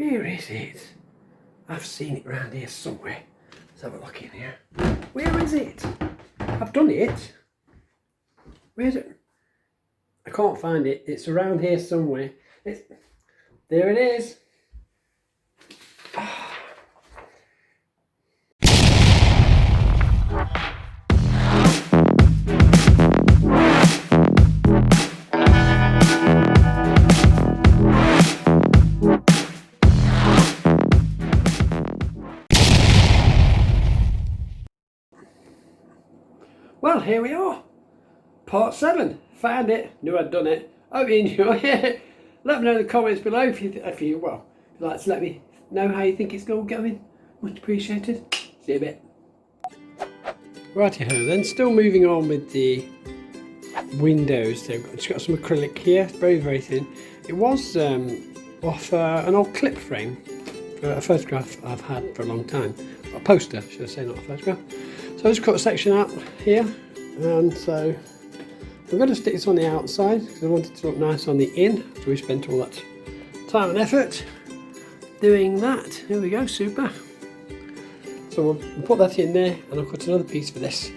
Where is it? I've seen it round here somewhere. Let's have a look in here. Where is it? I've done it. Where's it? I can't find it. It's around here somewhere. There it is. Well, here we are. Part 7. Found it. Knew I'd done it. Hope you enjoy it. Let me know in the comments below if you'd like to let me know how you think it's all going. Much appreciated. See you in a bit. Righty-ho then. Still moving on with the windows. So I've just got some acrylic here. Very, very thin. It was off an old clip frame. A photograph I've had for a long time. A poster, should I say, not a photograph. So I just cut a section out here, and so I'm going to stick this on the outside because I want it to look nice on the in. So we spent all that time and effort doing that. Here we go, super. So we'll put that in there, and I'll cut another piece for this,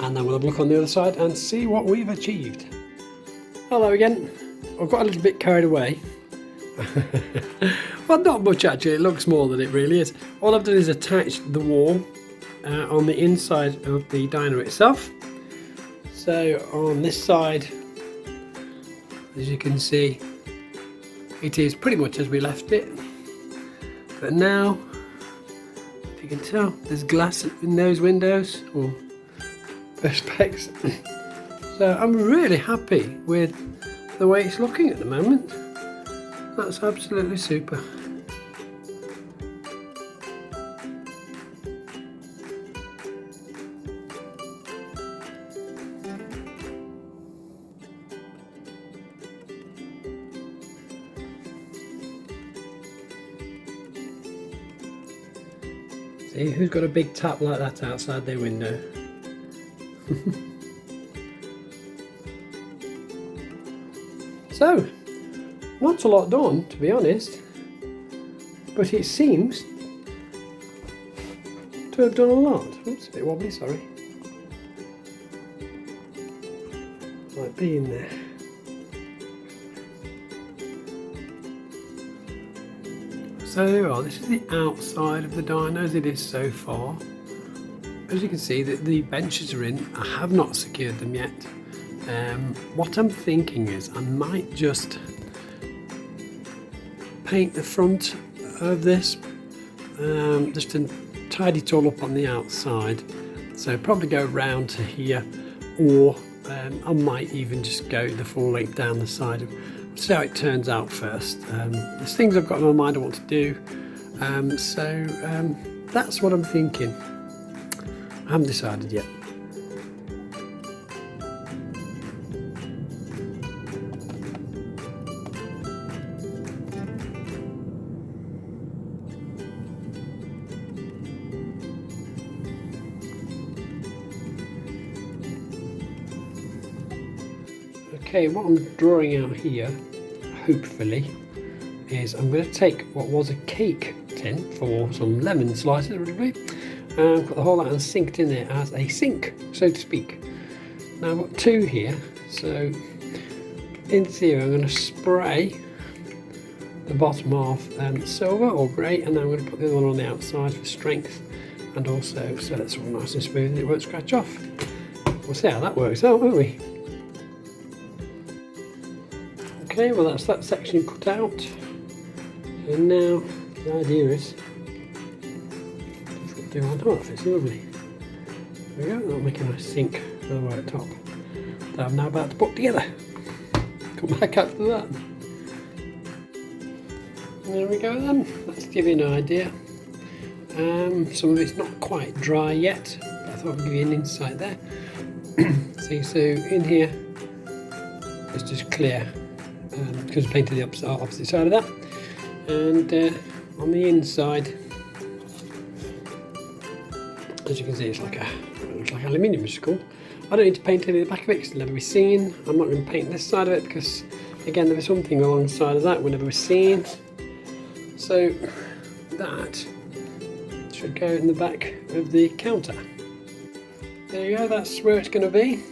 and then we'll have a look on the other side and see what we've achieved. Hello again. I've got a little bit carried away. Well, not much actually. It looks more than it really is. All I've done is attach the wall on the inside of the diner itself. So on this side, as you can see, it is pretty much as we left it. But now, if you can tell, there's glass in those windows or perspex. So I'm really happy with the way it's looking at the moment. That's absolutely super. See, who's got a big tap like that outside their window? So, not a lot done, to be honest, but it seems to have done a lot. Oops, a bit wobbly, sorry. Might be in there. So there we are. This is the outside of the diner as it is so far. As you can see, the benches are in. I have not secured them yet. What I'm thinking is I might just paint the front of this just to tidy it all up on the outside. So probably go round to here, or I might even just go the full length down the side. See how it turns out first. There's things I've got in my mind I want to do, so that's what I'm thinking. I haven't decided yet. Okay, what I'm drawing out here, hopefully, is I'm going to take what was a cake tin for some lemon slices, probably, and put the whole lot and sink it in there as a sink, so to speak. Now I've got two here, so in theory I'm going to spray the bottom off silver or grey, and then I'm going to put the other one on the outside for strength, and also so that's all nice and smooth and it won't scratch off. We'll see how that works out, won't we? Okay, well that's that section cut out, and now the idea is to do on top. It's lovely. There we go. That'll make a nice sink for the worktop that I'm now about to put together. Come back after that. There we go then. Let's give you an idea. Some of it's not quite dry yet, but I thought I'd give you an insight there. So in here it's just clear. Because I painted the opposite side of that, and on the inside, as you can see, it looks like aluminium, which is cool. I don't need to paint any of the back of it because it'll never be seen. I'm not going to paint this side of it because, again, there was something alongside of that will never be seen. So that should go in the back of the counter. There you go, that's where it's going to be.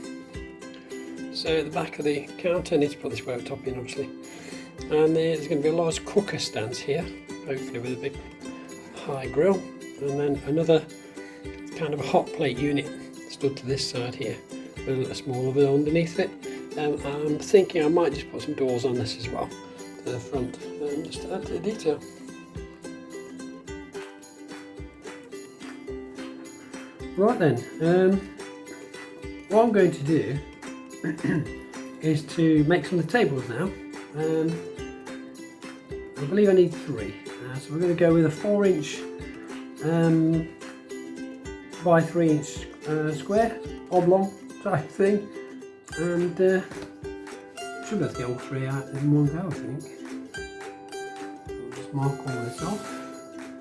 So at the back of the counter, I need to put this worktop in obviously. And there's going to be a large cooker stand here, hopefully with a big high grill. And then another kind of a hot plate unit stood to this side here, with a smaller one underneath it. I'm thinking I might just put some doors on this as well, to the front, just to add to the detail. Right then, what I'm going to do is to make some of the tables now. I believe I need 3, so we're going to go with a 4-inch by 3-inch square, oblong type thing, and should be able to get all 3 out in one go, I think. I'll just mark all this off.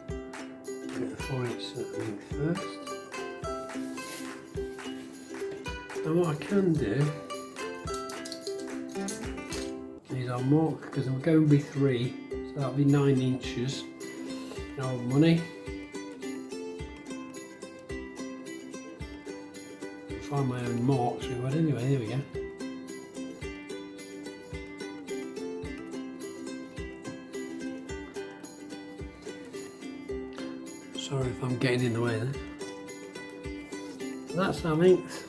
Get the 4-inch length first. And what I can do is I'll mark, because I'm going with 3, so that'll be 9 inches. No money. I'll find my own marks, but anyway, there we go. Sorry if I'm getting in the way there. That's our length.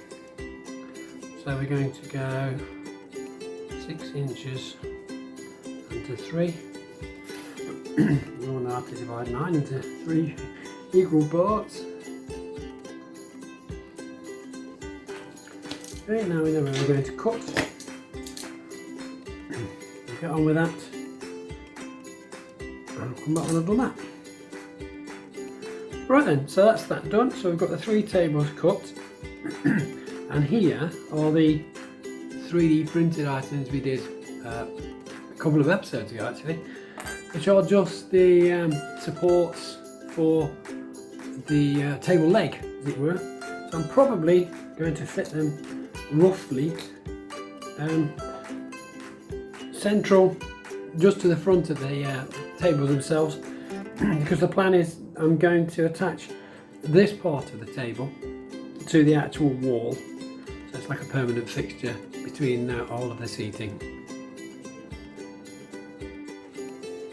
So we're going to go 6 inches into 3. We all know how to divide 9 into 3 equal parts. Okay, now we know where we're going to cut. We'll get on with that. And I'll come back when I've done that. Right then, so that's that done. So we've got the 3 tables cut. And here are the 3D printed items we did a couple of episodes ago actually, which are just the supports for the table leg, as it were. So I'm probably going to fit them roughly central, just to the front of the tables themselves, because the plan is I'm going to attach this part of the table to the actual wall. So it's like a permanent fixture between all of the seating.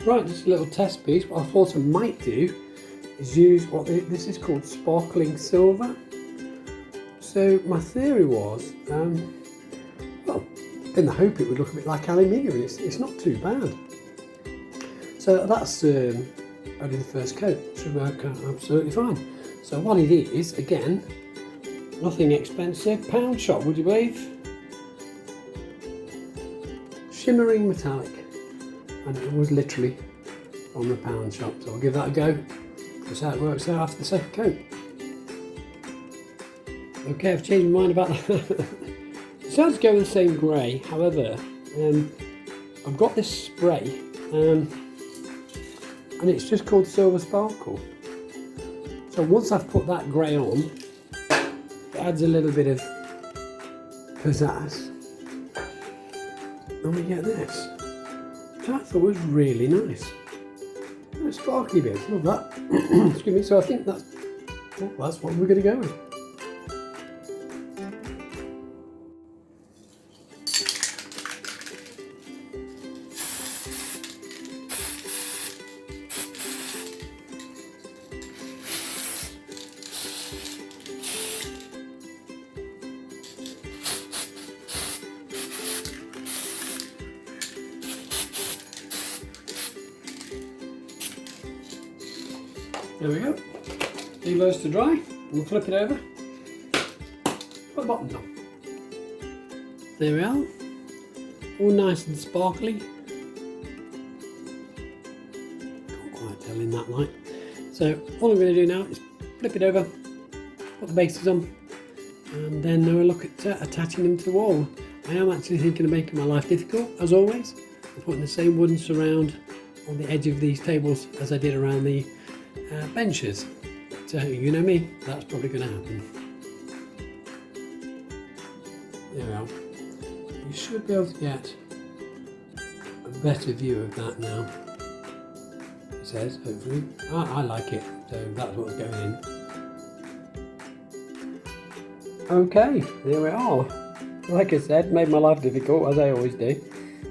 Right, just a little test piece. What I thought I might do is use this is called sparkling silver. So my theory was, well, in the hope it would look a bit like aluminium, and it's not too bad. So that's only the first coat, should work absolutely fine. So what it is, again, nothing expensive, pound shop, would you believe? Shimmering metallic, and it was literally from the pound shop, so I'll give that a go. That's how it works out after the second coat. Okay, I've changed my mind about that. Decided to go with the same grey, however, I've got this spray, and it's just called Silver Sparkle. So once I've put that grey on, it adds a little bit of pizzazz, and we get this, which I thought was really nice. A sparkly bit, love that. Excuse me. So I think that's what we're going to go with. There we go. Leave those to dry. We'll flip it over. Put the bottoms on. There we are. All nice and sparkly. Can't quite tell in that light. So all I'm going to do now is flip it over, put the bases on, and then we'll look at attaching them to the wall. I am actually thinking of making my life difficult, as always. I'm putting the same wooden surround on the edge of these tables as I did around the benches. So you know me, that's probably going to happen. There we are. You should be able to get a better view of that now. says, hopefully. I like it, so that's what's going in. Okay, there we are. Like I said, made my life difficult, as I always do.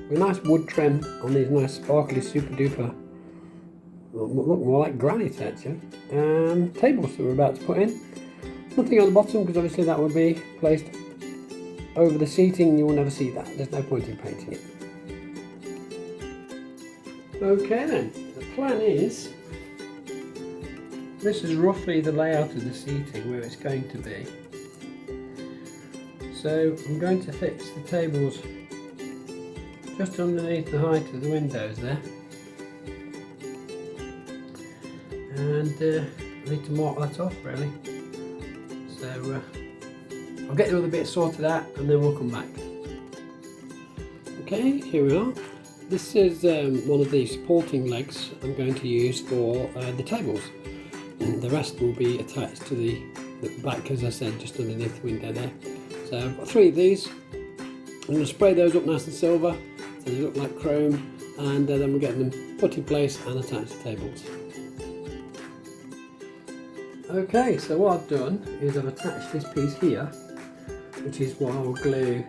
With a nice wood trim on these nice sparkly super duper, look more like granite actually, tables that we're about to put in. Nothing on the bottom because obviously that would be placed over the seating. You will never see that. There's no point in painting it. Okay then, the plan is, this is roughly the layout of the seating where it's going to be. So I'm going to fix the tables just underneath the height of the windows there. And I need to mark that off really. So I'll get the other bits sorted out and then we'll come back. Okay, here we are. This is one of the supporting legs I'm going to use for the tables. And the rest will be attached to the back, as I said, just underneath the window there. So I've got 3 of these. I'm going to spray those up nice and silver so they look like chrome, and then we'll get them put in place and attached to tables. Okay, so what I've done is I've attached this piece here, which is what I will glue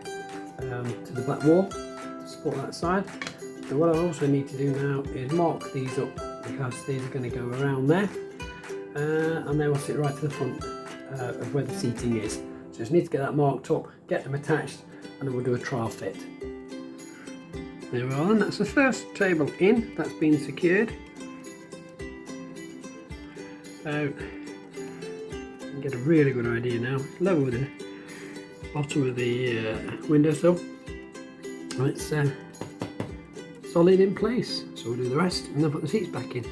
to the back wall to support that side. So what I also need to do now is mark these up, because these are going to go around there, and they will sit right to the front of where the seating is. So just need to get that marked up, get them attached, and then we'll do a trial fit. There we are, and that's the first table in, that's been secured. So you can get a really good idea now. It's level with the bottom of the windowsill. It's solid in place, so we'll do the rest and then put the seats back in.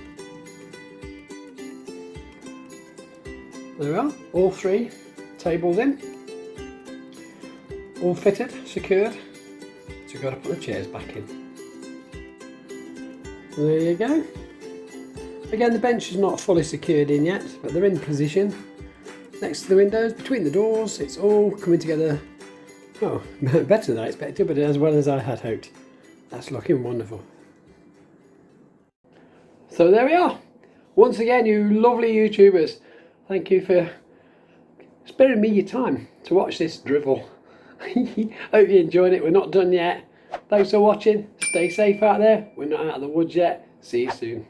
There we are, all 3 tables in, all fitted, secured, so we've got to put the chairs back in. There you go. Again, the bench is not fully secured in yet, but they're in position next to the windows, between the doors. It's all coming together, oh, better than I expected, but as well as I had hoped. That's looking wonderful. So there we are. Once again, you lovely YouTubers, thank you for sparing me your time to watch this drivel. Hope you enjoyed it. We're not done yet. Thanks for watching. Stay safe out there. We're not out of the woods yet. See you soon.